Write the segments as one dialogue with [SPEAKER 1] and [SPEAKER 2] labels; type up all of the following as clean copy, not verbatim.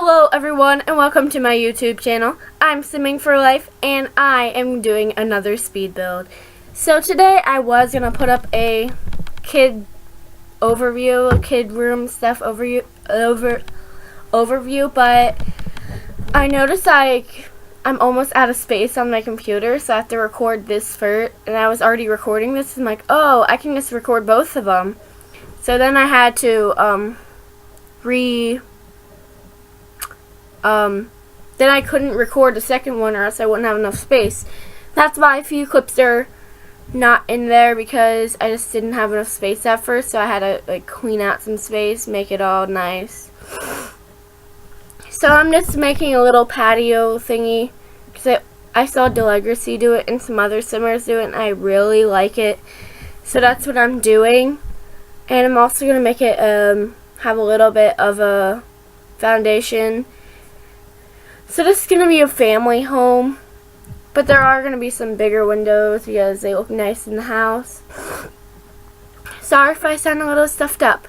[SPEAKER 1] Hello everyone and welcome to my YouTube channel. I'm Simming for Life and I am doing another speed build. So today I was going to put up a kid overview, kid room stuff overview, but I noticed I'm almost out of space on my computer, so I have to record this first, and I was already recording this and I'm like, oh, I can just record both of them. So then I had to then I couldn't record the second one or else I wouldn't have enough space. That's why a few clips are not in there, because I just didn't have enough space at first, so I had to clean out some space, make it all nice. So I'm just making a little patio thingy because I saw Delegacy do it and some other simmers do it and I really like it. So that's what I'm doing. And I'm also going to make it have a little bit of a foundation. So this is going to be a family home, but there are going to be some bigger windows because they look nice in the house. Sorry if I sound a little stuffed up,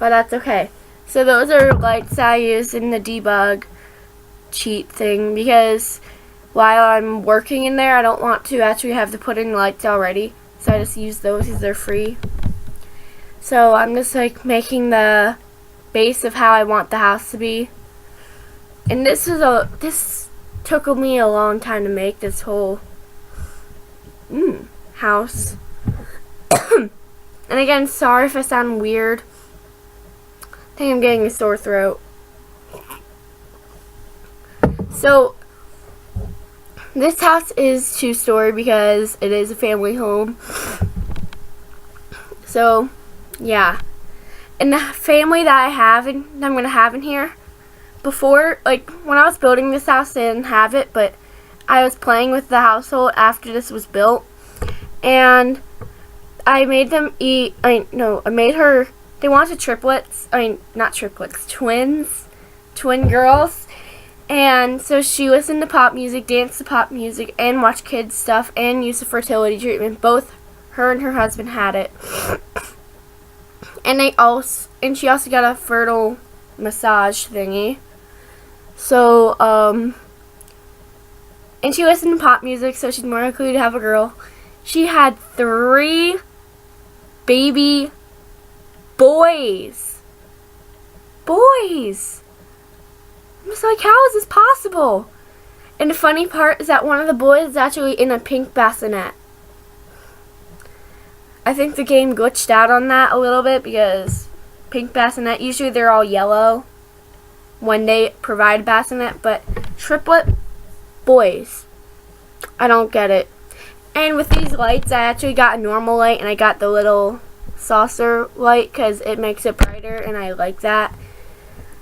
[SPEAKER 1] but that's okay. So those are lights I use in the debug cheat thing, because while I'm working in there I don't want to actually have to put in lights already, so I just use those because they're free. So I'm just making the base of how I want the house to be. And this took me a long time to make, this whole house. And again, sorry if I sound weird. I think I'm getting a sore throat. So this house is 2-story because it is a family home. So yeah, and the family that I'm gonna have in here. Before, when I was building this house, I didn't have it, but I was playing with the household after this was built, and I made them eat. They wanted triplets. Not triplets, twin girls. And so she listened to pop music, danced to pop music, and watched kids stuff, and used the fertility treatment. Both her and her husband had it, and she also got a fertile massage thingy. So, and she listened to pop music, so she's more likely to have a girl. She had 3 baby boys. I'm just like, how is this possible? And the funny part is that one of the boys is actually in a pink bassinet. I think the game glitched out on that a little bit, because pink bassinet, usually they're all yellow when they provide bassinet, but triplet boys, I don't get it. And with these lights, I actually got a normal light and I got the little saucer light because it makes it brighter, and I like that.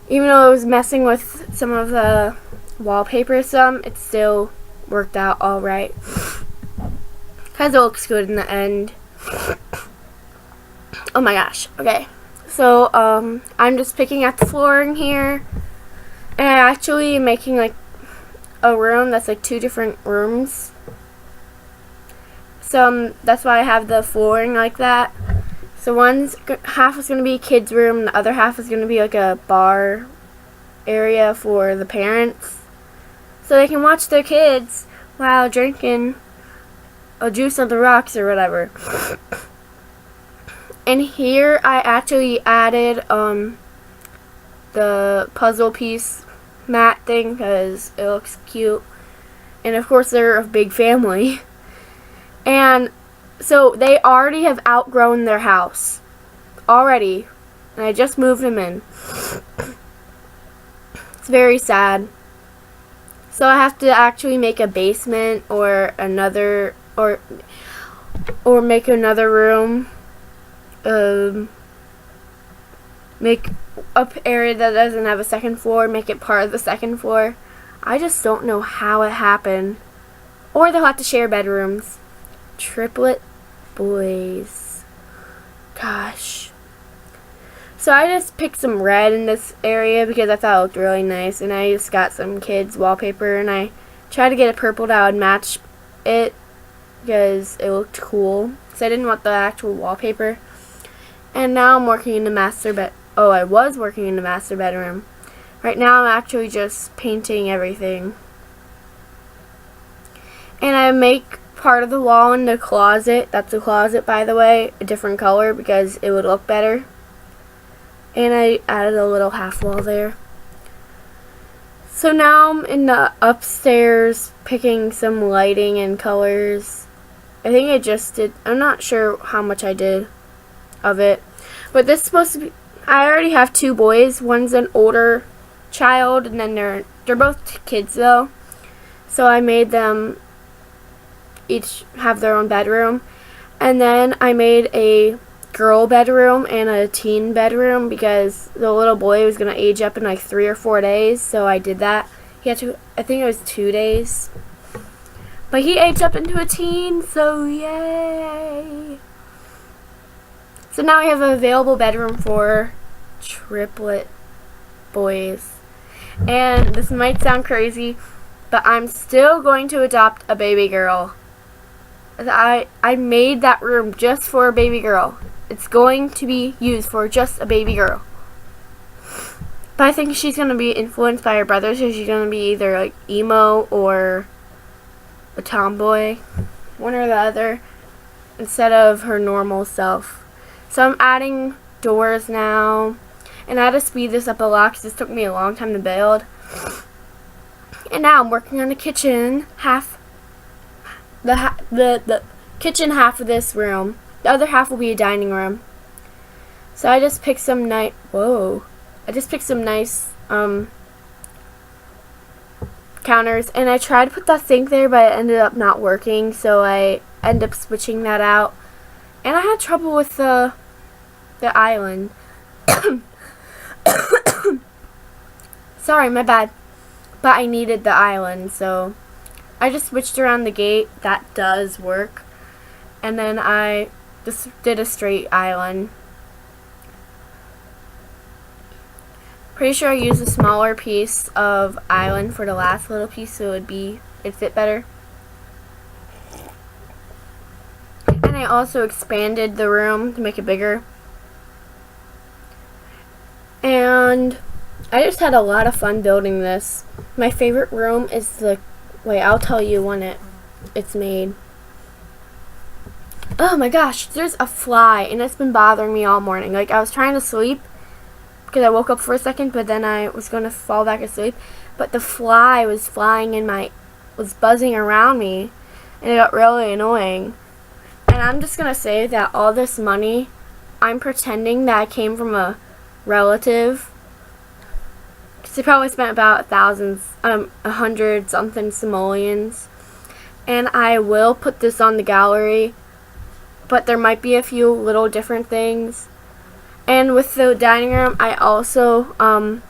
[SPEAKER 1] Even though it was messing with some of the wallpaper it still worked out alright because it looks good in the end. Oh my gosh. Okay, so I'm just picking out the flooring here, and I actually am making a room that's 2 different rooms. So that's why I have the flooring like that. So half is going to be a kid's room, and the other half is going to be a bar area for the parents, so they can watch their kids while drinking a juice on the rocks or whatever. And here I actually added the puzzle piece mat thing because it looks cute, and of course they're a big family, and so they already have outgrown their house already, and I just moved them in. It's very sad. So I have to actually make a basement or make another room, make up area that doesn't have a second floor, make it part of the second floor. I just don't know how it happened. Or they'll have to share bedrooms. Triplet boys. Gosh. So I just picked some red in this area because I thought it looked really nice, and I just got some kids wallpaper, and I tried to get a purple that would match it because it looked cool. So I didn't want the actual wallpaper. And now I'm working in the master bed. Oh, I was working in the master bedroom. Right now I'm actually just painting everything. And I make part of the wall in the closet. That's a closet, by the way, a different color because it would look better. And I added a little half wall there. So now I'm in the upstairs picking some lighting and colors. I think I just did, I'm not sure how much I did of it. But this is supposed to be, I already have 2 boys. One's an older child and then they're both kids though. So I made them each have their own bedroom. And then I made a girl bedroom and a teen bedroom because the little boy was going to age up in like 3 or 4 days, so I did that. He had to, I think it was 2 days. But he aged up into a teen, so yay. So now I have an available bedroom for triplet boys. And this might sound crazy, but I'm still going to adopt a baby girl. I made that room just for a baby girl. It's going to be used for just a baby girl. But I think she's going to be influenced by her brother, so she's going to be either like emo or a tomboy, one or the other, instead of her normal self. So I'm adding doors now, and I had to speed this up a lot because this took me a long time to build. And now I'm working on the kitchen half, the kitchen half of this room. The other half will be a dining room. So I just picked some nice counters, and I tried to put that sink there, but it ended up not working, so I ended up switching that out. And I had trouble with the island. Sorry, my bad. But I needed the island, so I just switched around the gate. That does work. And then I just did a straight island. Pretty sure I used a smaller piece of island for the last little piece so it'd fit better. And I also expanded the room to make it bigger. And I just had a lot of fun building this. My favorite room is I'll tell you when it's made. Oh my gosh, there's a fly, and it's been bothering me all morning. Like, I was trying to sleep because I woke up for a second, but then I was going to fall back asleep. But the fly was was buzzing around me, and it got really annoying. And I'm just going to say that all this money, I'm pretending that I came from a relative. Because they probably spent about 100 something simoleons. And I will put this on the gallery, but there might be a few little different things. And with the dining room, I also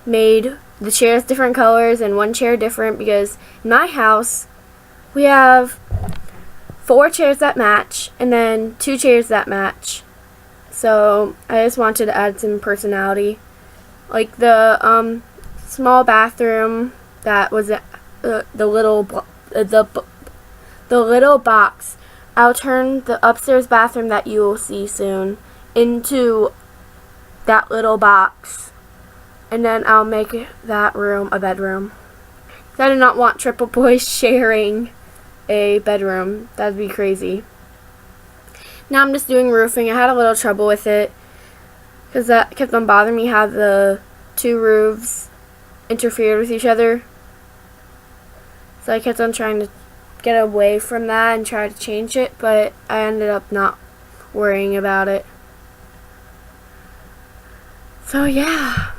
[SPEAKER 1] made the chairs different colors and one chair different, because in my house we have 4 chairs that match and then 2 chairs that match. So I just wanted to add some personality. Like the small bathroom that was the little box. I'll turn the upstairs bathroom that you will see soon into that little box, and then I'll make that room a bedroom. I do not want triple boys sharing a bedroom. That'd be crazy. Now I'm just doing roofing. I had a little trouble with it because that kept on bothering me how the 2 roofs interfered with each other. So I kept on trying to get away from that and try to change it, but I ended up not worrying about it. So yeah.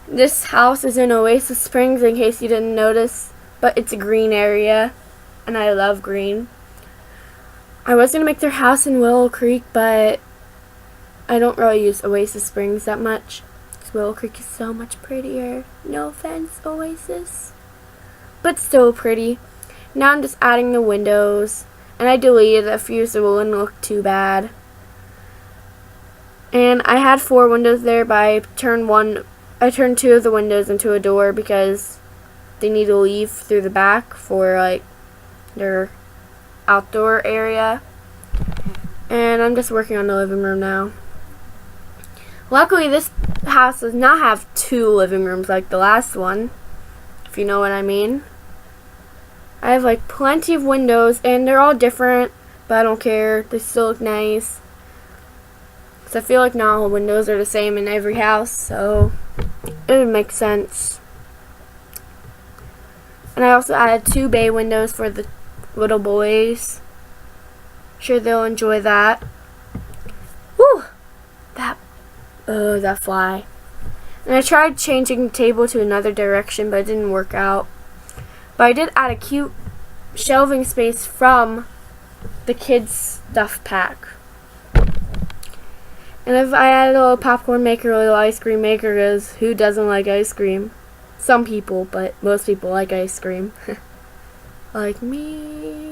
[SPEAKER 1] This house is in Oasis Springs, in case you didn't notice, but it's a green area, and I love green. I was going to make their house in Willow Creek, but I don't really use Oasis Springs that much. Willow Creek is so much prettier. No offense, Oasis. But still pretty. Now I'm just adding the windows, and I deleted a few so it wouldn't look too bad. And I had 4 windows there, but I turned 2 of the windows into a door because they need to leave through the back for like their outdoor area. And I'm just working on the living room now. Luckily, this house does not have 2 living rooms like the last one, if you know what I mean. I have like plenty of windows, and they're all different, but I don't care. They still look nice. Because I feel like not all windows are the same in every house, so it would make sense. And I also added 2 bay windows for the little boys. Sure they'll enjoy that. Woo! That fly. And I tried changing the table to another direction, but it didn't work out. But I did add a cute shelving space from the kids' stuff pack. And if I added a little popcorn maker, a little ice cream maker, because who doesn't like ice cream? Some people, but most people like ice cream. Like me.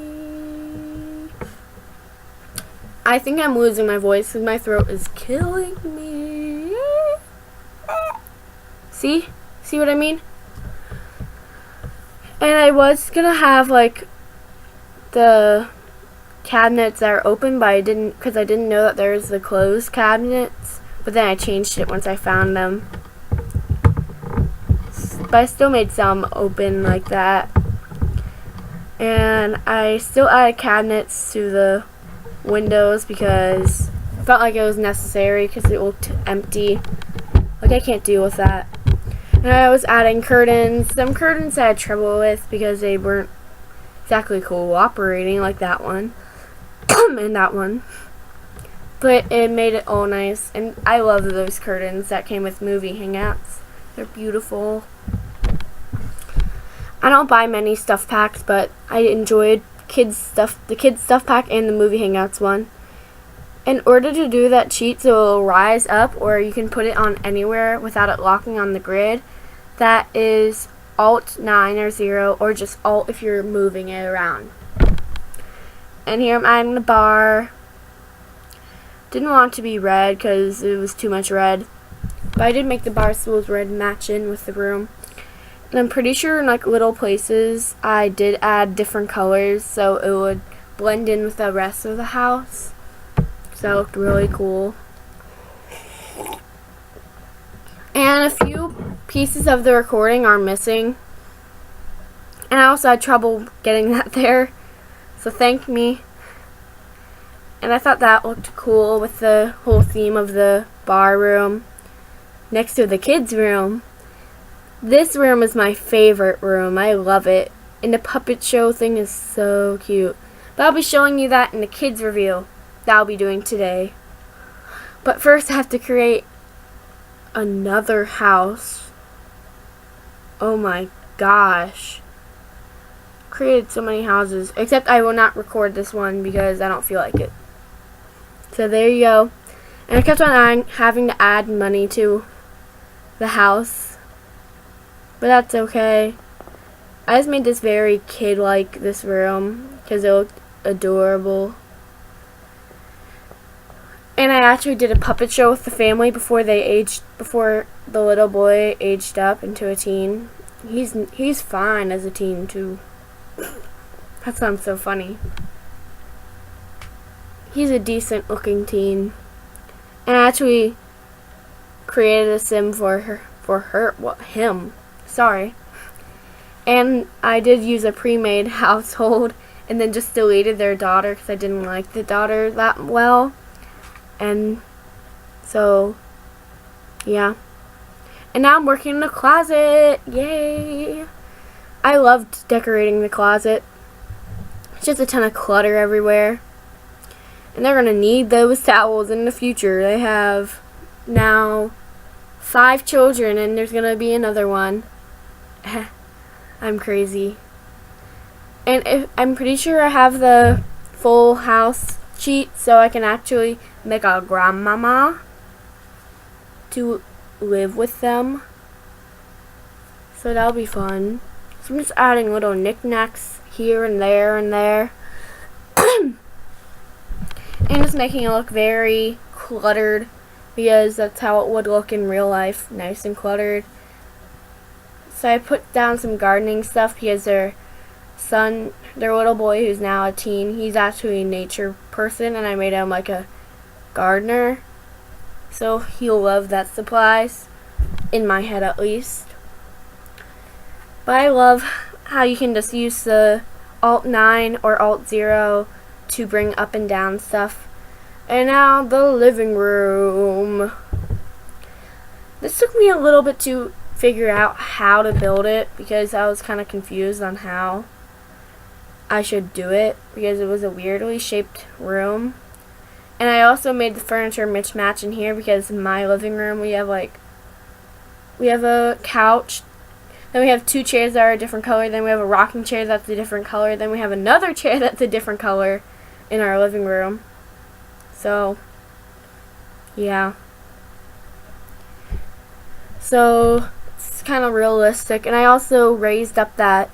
[SPEAKER 1] I think I'm losing my voice because my throat is killing me. See? See what I mean? And I was gonna have like the cabinets that are open, but I didn't, because I didn't know that there's the closed cabinets. But then I changed it once I found them. But I still made some open like that. And I still added cabinets to the windows because I felt like it was necessary because it looked empty. Like I can't deal with that. And I was adding curtains. Some curtains I had trouble with because they weren't exactly cooperating, like that one. And that one. But it made it all nice. And I love those curtains that came with movie hangouts. They're beautiful. I don't buy many stuff packs, but I enjoyed the kids stuff pack and the movie hangouts one. In order to do that cheat so it will rise up, or you can put it on anywhere without it locking on the grid, that is Alt 9 or 0, or just Alt if you're moving it around. And here I'm adding the bar. Didn't want it to be red because it was too much red, but I did make the bar stools red match in with the room. And I'm pretty sure in like little places I did add different colors so it would blend in with the rest of the house. So that looked really cool. And a few pieces of the recording are missing. And I also had trouble getting that there. So thank me. And I thought that looked cool with the whole theme of the bar room next to the kids' room. This room is my favorite room. I love it. And the puppet show thing is so cute. But I'll be showing you that in the kids' review that I'll be doing today. But first I have to create another house. Oh my gosh. Created so many houses. Except I will not record this one because I don't feel like it. So there you go. And I kept on having to add money to the house. But that's okay. I just made this very kid-like, this room, because it looked adorable. And I actually did a puppet show with the family before the little boy aged up into a teen. He's fine as a teen too. That sounds so funny. He's a decent looking teen. And I actually created a sim for him. Sorry. And I did use a pre-made household and then just deleted their daughter because I didn't like the daughter that well. And so, yeah. And now I'm working in the closet. Yay! I loved decorating the closet. It's just a ton of clutter everywhere. And they're going to need those towels in the future. They have now 5 children and there's going to be another one. I'm crazy. And I'm pretty sure I have the full house cheat so I can actually make a grandmama to live with them. So that'll be fun. So I'm just adding little knickknacks here and there and there. And just making it look very cluttered because that's how it would look in real life. Nice and cluttered. So I put down some gardening stuff because their little boy who's now a teen, he's actually a nature person and I made him like a gardener. so he'll love that supplies, in my head at least. But I love how you can just use the Alt 9 or Alt 0 to bring up and down stuff. And now the living room. This took me a little bit to figure out how to build it because I was kind of confused on how I should do it because it was a weirdly shaped room. And I also made the furniture mismatch in here because in my living room we have a couch, then we have 2 chairs that are a different color, then we have a rocking chair that's a different color, then we have another chair that's a different color in our living room. So, yeah. So, it's kind of realistic. And I also raised up that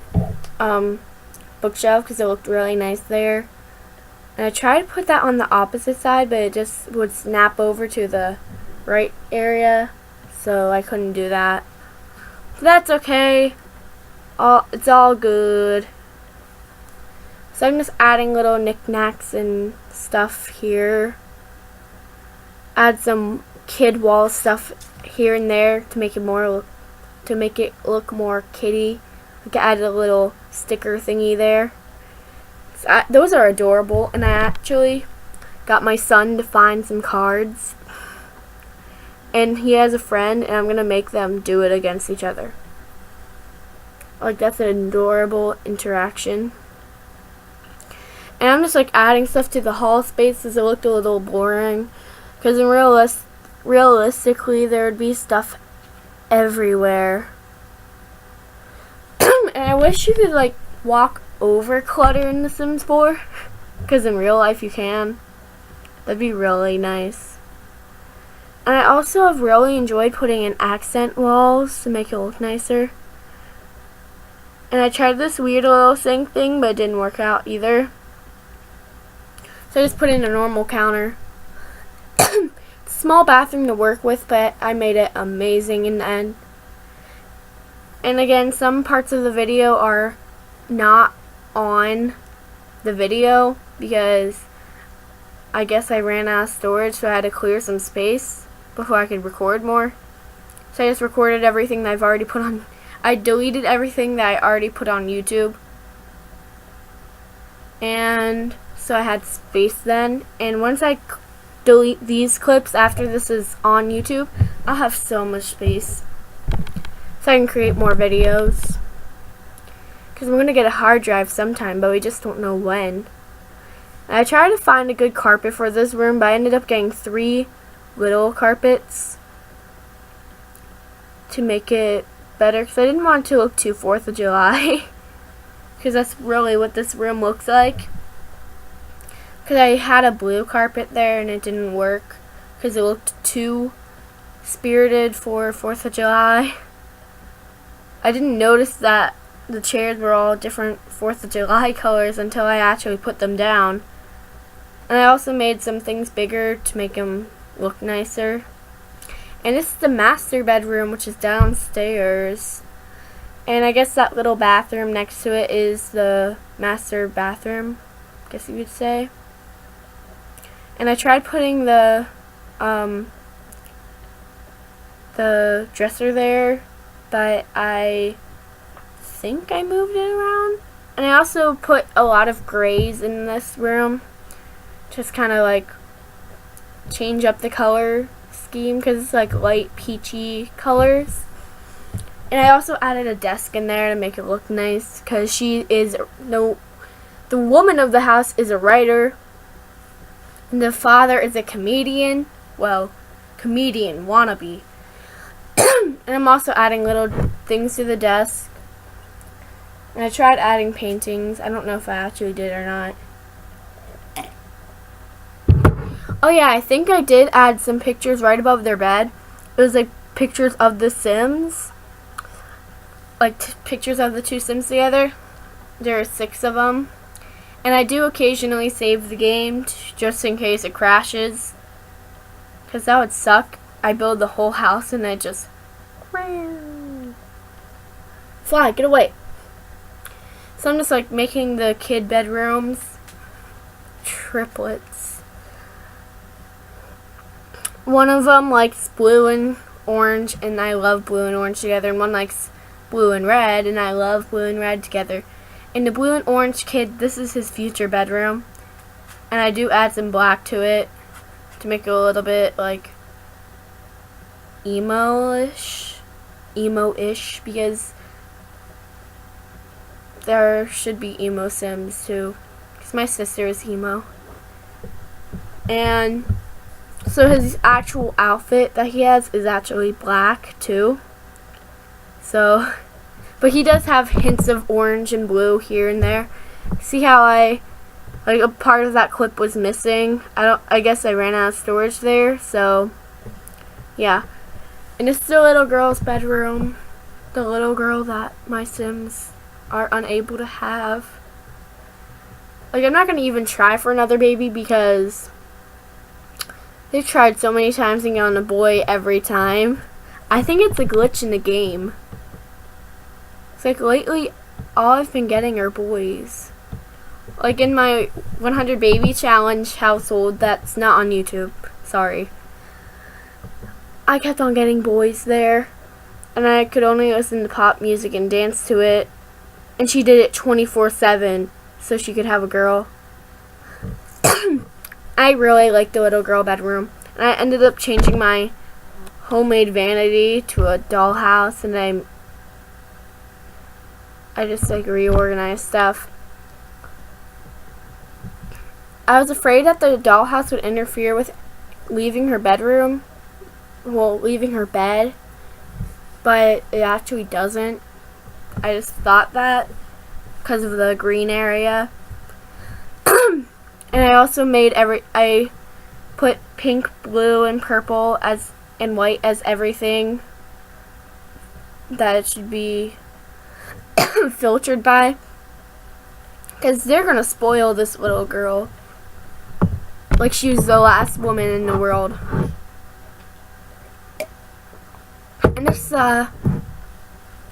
[SPEAKER 1] bookshelf because it looked really nice there. And I tried to put that on the opposite side, but it just would snap over to the right area. So I couldn't do that. But that's okay. It's all good. So I'm just adding little knickknacks and stuff here. Add some kid wall stuff here and there to make it look more kitty. Like I added a little sticker thingy there. So those are adorable, and I actually got my son to find some cards. And he has a friend, and I'm gonna make them do it against each other. Like that's an adorable interaction. And I'm just like adding stuff to the hall spaces. It looked a little boring because realistically there would be stuff everywhere. And I wish you could like walk over clutter in The Sims 4 because in real life you can. That'd be really nice. And I also have really enjoyed putting in accent walls to make it look nicer. And I tried this weird little sink thing, but it didn't work out either. So I just put in a normal counter. Small bathroom to work with, but I made it amazing in the end. And again, some parts of the video are not on the video because I guess I ran out of storage, so I had to clear some space before I could record more. So I just recorded everything that I've already put on. I deleted everything that I already put on YouTube. And so I had space then. And once I delete these clips after this is on YouTube, I'll have so much space. So I can create more videos. Because I'm going to get a hard drive sometime, but we just don't know when. And I tried to find a good carpet for this room, but I ended up getting 3 little carpets to make it better. Because I didn't want it to look too 4th of July. Because that's really what this room looks like. Because I had a blue carpet there and it didn't work. Because it looked too spirited for 4th of July. I didn't notice that the chairs were all different 4th of July colors until I actually put them down. And I also made some things bigger to make them look nicer. And this is the master bedroom, which is downstairs. And I guess that little bathroom next to it is the master bathroom, I guess you could say. And I tried putting the dresser there, but I think I moved it around. And I also put a lot of grays in this room, just kind of like change up the color scheme because it's like light peachy colors. And I also added a desk in there to make it look nice because the woman of the house is a writer. And the father is a comedian. Well, comedian wannabe. And I'm also adding little things to the desk. And I tried adding paintings. I don't know if I actually did or not. Oh yeah, I think I did add some pictures right above their bed. It was like pictures of the Sims. Like pictures of the 2 Sims together. There are 6 of them. And I do occasionally save the game just in case it crashes. Because that would suck. I build the whole house and I just... Fly, get away. So I'm just like making the kid bedrooms triplets. one of them likes blue and orange, and I love blue and orange together, and one likes blue and red, and I love blue and red together. And the blue and orange kid, this is his future bedroom, and I do add some black to it to make it a little bit like emo-ish, because there should be emo Sims too, because my sister is emo. And so his actual outfit that he has is actually black too. So, but he does have hints of orange and blue here and there. See how like a part of that clip was missing? I guess I ran out of storage there, so yeah. And it's the little girl's bedroom. The little girl that my Sims are unable to have. Like, I'm not going to even try for another baby because they've tried so many times and gotten a boy every time. I think it's a glitch in the game. It's like lately, all I've been getting are boys. Like in my 100 baby challenge household, that's not on YouTube. Sorry. I kept on getting boys there, and I could only listen to pop music and dance to it, and she did it 24/7 so she could have a girl. I really liked the little girl bedroom, and I ended up changing my homemade vanity to a dollhouse, and I just like reorganized stuff. I was afraid that the dollhouse would interfere with leaving her bedroom. Well, leaving her bed, but it actually doesn't. I just thought that because of the green area. And I also made I put pink, blue, and purple and white as everything that it should be filtered by, because they're gonna spoil this little girl like she was the last woman in the world. And it's a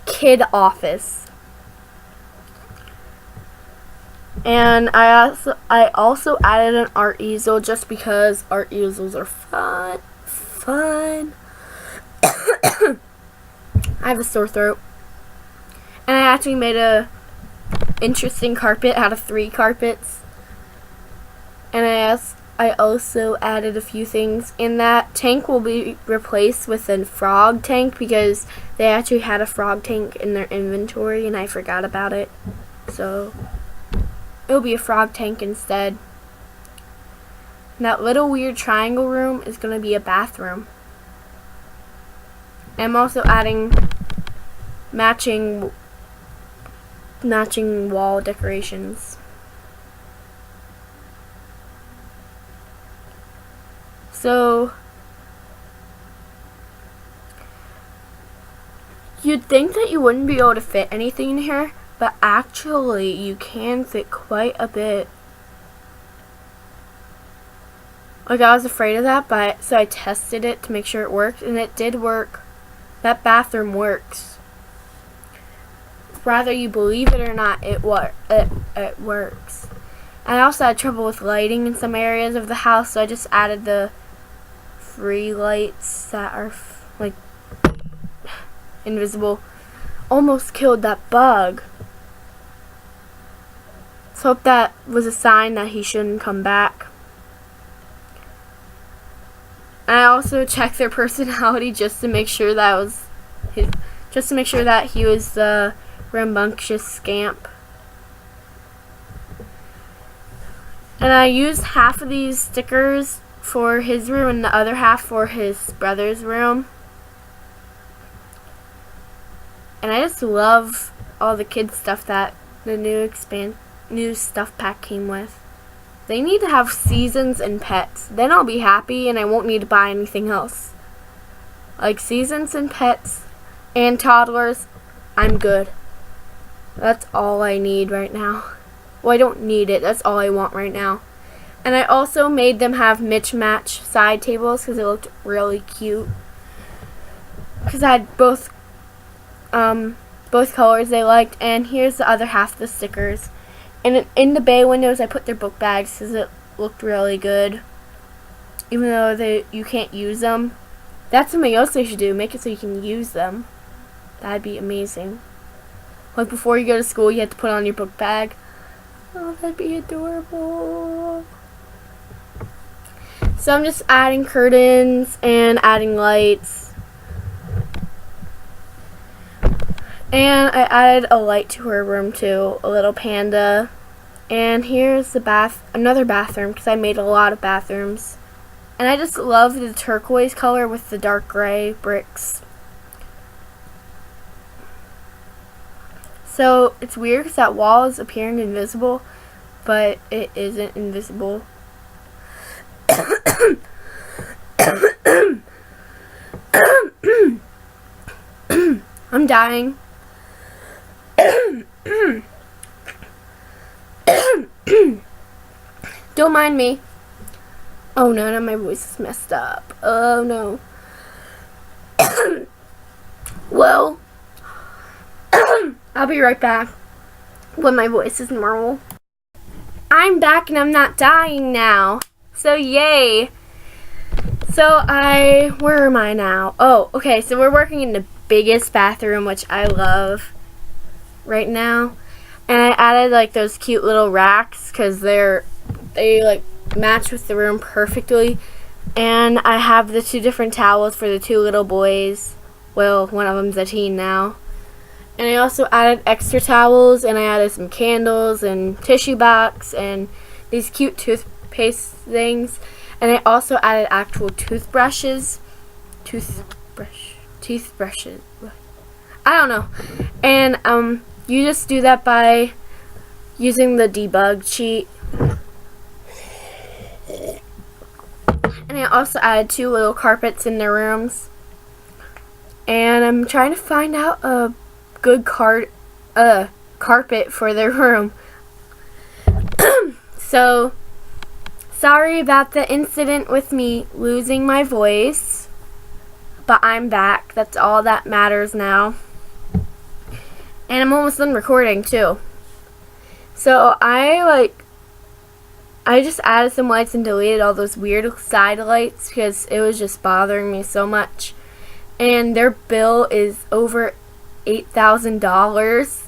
[SPEAKER 1] kid office. And I also added an art easel just because art easels are fun. I have a sore throat. And I actually made a interesting carpet out of 3 carpets. And I also added a few things. And that tank will be replaced with a frog tank because they actually had a frog tank in their inventory and I forgot about it. So it'll be a frog tank instead. And that little weird triangle room is going to be a bathroom. And I'm also adding matching wall decorations. So you'd think that you wouldn't be able to fit anything in here, but actually you can fit quite a bit. Like, I was afraid of that, so I tested it to make sure it worked, and it did work. That bathroom works. Whether you believe it or not, it works. I also had trouble with lighting in some areas of the house, so I just added the free lights that are like invisible. Almost killed that bug. So hope that was a sign that he shouldn't come back. I also checked their personality just to make sure that he was the rambunctious scamp. And I used half of these stickers for his room and the other half for his brother's room. And I just love all the kids stuff that the new stuff pack came with. They need to have seasons and pets. Then I'll be happy and I won't need to buy anything else. Like seasons and pets and toddlers, I'm good. That's all I need right now. Well, I don't need it. That's all I want right now. And I also made them have mismatch side tables because it looked really cute. Because I had both colors they liked. And here's the other half of the stickers. And in the bay windows, I put their book bags because it looked really good. even though you can't use them. That's something else they should do. Make it so you can use them. That'd be amazing. Like before you go to school, you have to put on your book bag. Oh, that'd be adorable. So I'm just adding curtains and adding lights. And I added a light to her room too, a little panda. And here's the another bathroom, because I made a lot of bathrooms. And I just love the turquoise color with the dark gray bricks. So it's weird because that wall is appearing invisible, but it isn't invisible. I'm dying. Don't mind me. Oh no, now my voice is messed up. Oh no. Well, I'll be right back when my voice is normal. I'm back and I'm not dying now. So yay. So where am I now? Oh, okay, so we're working in the biggest bathroom, which I love right now. And I added like those cute little racks because they like match with the room perfectly. And I have the 2 different towels for the 2 little boys. Well, one of them's a teen now. And I also added extra towels, and I added some candles and tissue box and these cute toothpaste things. And I also added actual toothbrushes. Toothbrushes. I don't know. And you just do that by using the debug cheat. And I also added 2 little carpets in their rooms. And I'm trying to find out a good carpet for their room. So, sorry about the incident with me losing my voice. But I'm back. That's all that matters now. And I'm almost done recording too. So I just added some lights and deleted all those weird side lights because it was just bothering me so much. And their bill is over $8,000.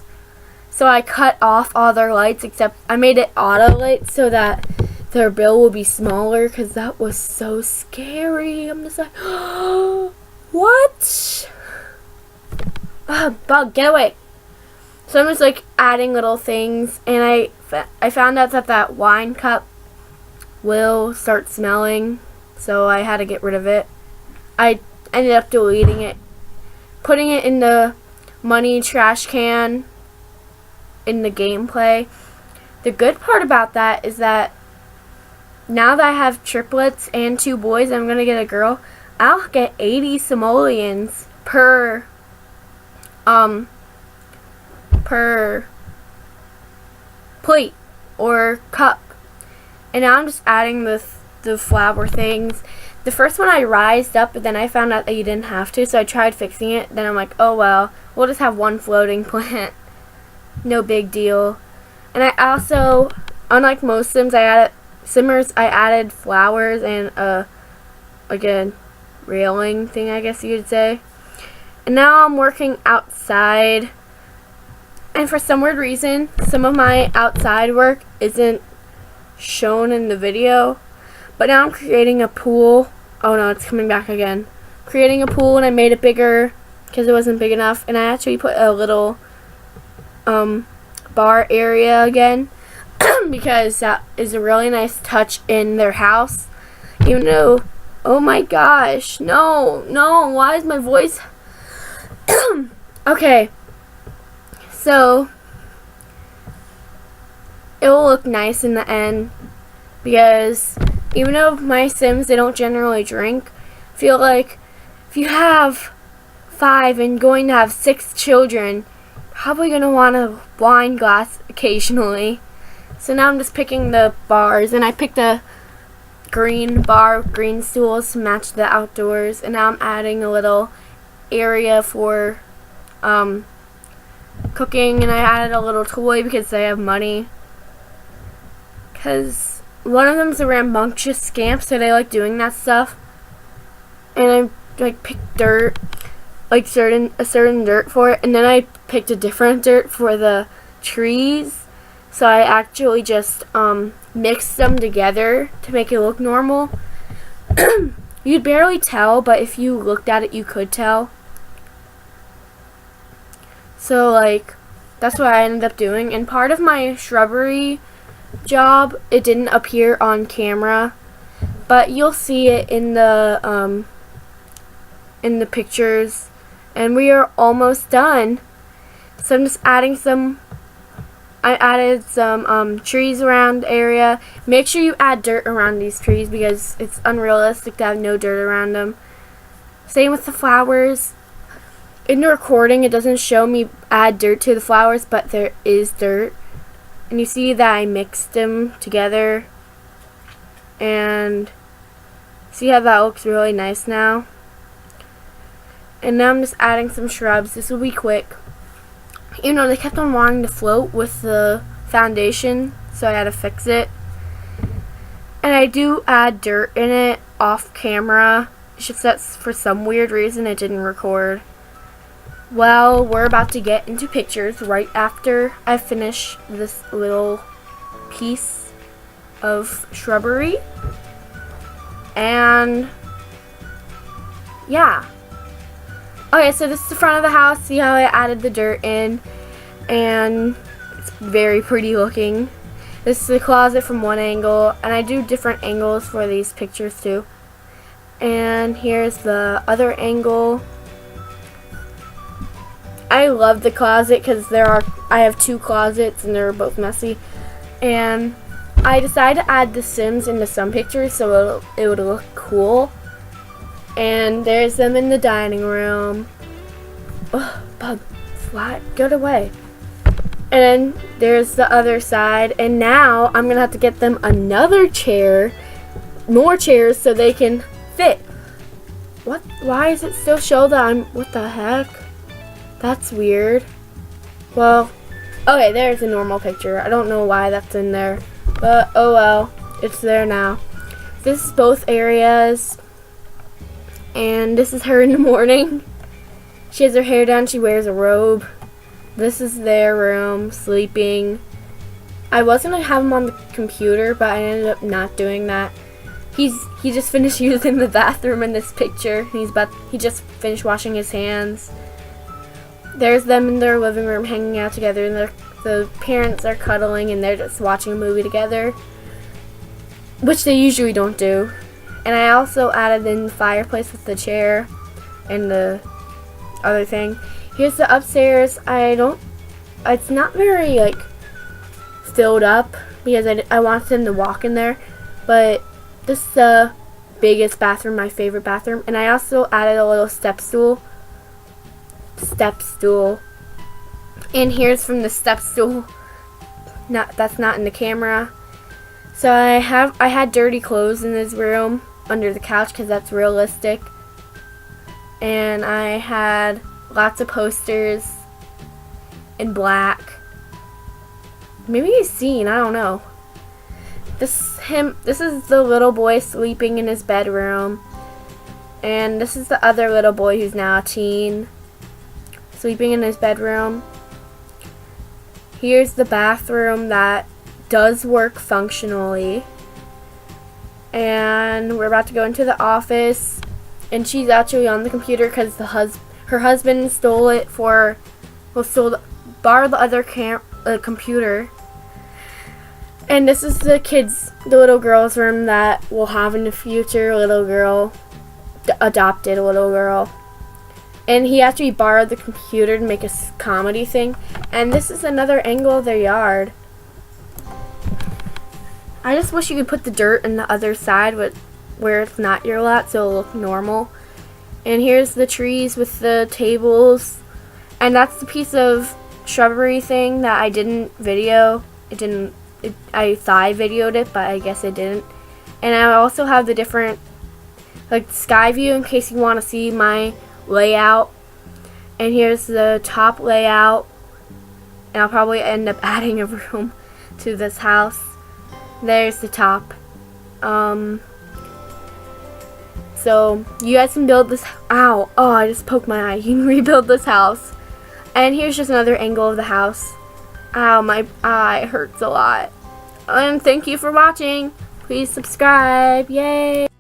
[SPEAKER 1] So I cut off all their lights, except I made it auto light so that their bill will be smaller, because that was so scary. I'm just like, oh, what? Bug, get away. So I'm just like adding little things, and I found out that wine cup will start smelling, so I had to get rid of it. I ended up deleting it, putting it in the money trash can in the gameplay. The good part about that is that now that I have triplets and 2 boys, I'm going to get a girl, I'll get 80 simoleons per plate or cup. And now I'm just adding the flower things. The first one I rised up, but then I found out that you didn't have to, so I tried fixing it. Then I'm like, oh well, we'll just have 1 floating plant. No big deal. And I also, unlike most Sims, I added flowers and like a railing thing, I guess you could say. And now I'm working outside. And for some weird reason, some of my outside work isn't shown in the video. But now I'm creating a pool. Oh no, it's coming back again. Creating a pool, and I made it bigger because it wasn't big enough. And I actually put a little bar area again because that is a really nice touch in their house. Even though, oh my gosh, no, why is my voice... Okay, so it will look nice in the end, because even though my Sims, they don't generally drink, I feel like if you have 5 and going to have 6 children, probably going to want a wine glass occasionally. So now I'm just picking the bars, and I picked a green stools to match the outdoors, and now I'm adding a little area for cooking, and I added a little toy because I have money. Because one of them's a rambunctious scamp, so they like doing that stuff. And I like picked dirt, like a certain dirt for it, and then I picked a different dirt for the trees. So I actually just mixed them together to make it look normal. You'd barely tell, but if you looked at it, you could tell. So like, that's what I ended up doing. And part of my shrubbery job, it didn't appear on camera, but you'll see it in the pictures. And we are almost done. So I'm just adding some. I added some trees around the area. Make sure you add dirt around these trees because it's unrealistic to have no dirt around them. Same with the flowers. In the recording, it doesn't show me add dirt to the flowers, but there is dirt. And you see that I mixed them together. And see how that looks really nice now? And now I'm just adding some shrubs. This will be quick. You know, they kept on wanting to float with the foundation, so I had to fix it. And I do add dirt in it off camera. It's just that for some weird reason it didn't record. Well, we're about to get into pictures right after I finish this little piece of shrubbery. And yeah. Okay, so this is the front of the house. See how I added the dirt in? And it's very pretty looking. This is the closet from one angle, and I do different angles for these pictures too. And here's the other angle. I love the closet because I have two closets and they're both messy. And I decided to add The Sims into some pictures so it would look cool. And there's them in the dining room. Ugh, bug, fly, get away. And then there's the other side. And now I'm going to have to get them another chair, more chairs so they can fit. What? Why does it still show that what the heck? That's weird. Well, okay, there's a normal picture. I don't know why that's in there. But, oh well, it's there now. This is both areas. And this is her in the morning. She has her hair down. She wears a robe. This is their room, sleeping. I was going to have him on the computer, but I ended up not doing that. He just finished using the bathroom in this picture. He just finished washing his hands. There's them in their living room hanging out together, and the parents are cuddling, and they're just watching a movie together, which they usually don't do. And I also added in the fireplace with the chair and the other thing. Here's the upstairs. It's not very like filled up because I wanted them to walk in there, but this is the biggest bathroom, my favorite bathroom. And I also added a little step stool. And here's from the step stool. That's not in the camera. So I had dirty clothes in this room under the couch because that's realistic. And I had lots of posters in black. Maybe he's seen, I don't know. This is the little boy sleeping in his bedroom. And this is the other little boy who's now a teen, sleeping in his bedroom. Here's the bathroom that does work functionally. And we're about to go into the office, and she's actually on the computer because her husband borrowed the other computer. And this is the little girl's room that we'll have in the future. Adopted a little girl. And he actually borrowed the computer to make a comedy thing. And this is another angle of their yard. I just wish you could put the dirt in the other side where it's not your lot so it'll look normal. And here's the trees with the tables. And that's the piece of shrubbery thing that I didn't video. I thought I videoed it, but I guess I didn't. And I also have the different sky view in case you want to see my layout. And here's the top layout. And I'll probably end up adding a room to this house. there's the top. So you guys can build this. Ow! Oh, I just poked my eye. You can rebuild this house. And here's just another angle of the house. Ow, my eye hurts a lot. And thank you for watching. Please subscribe. Yay!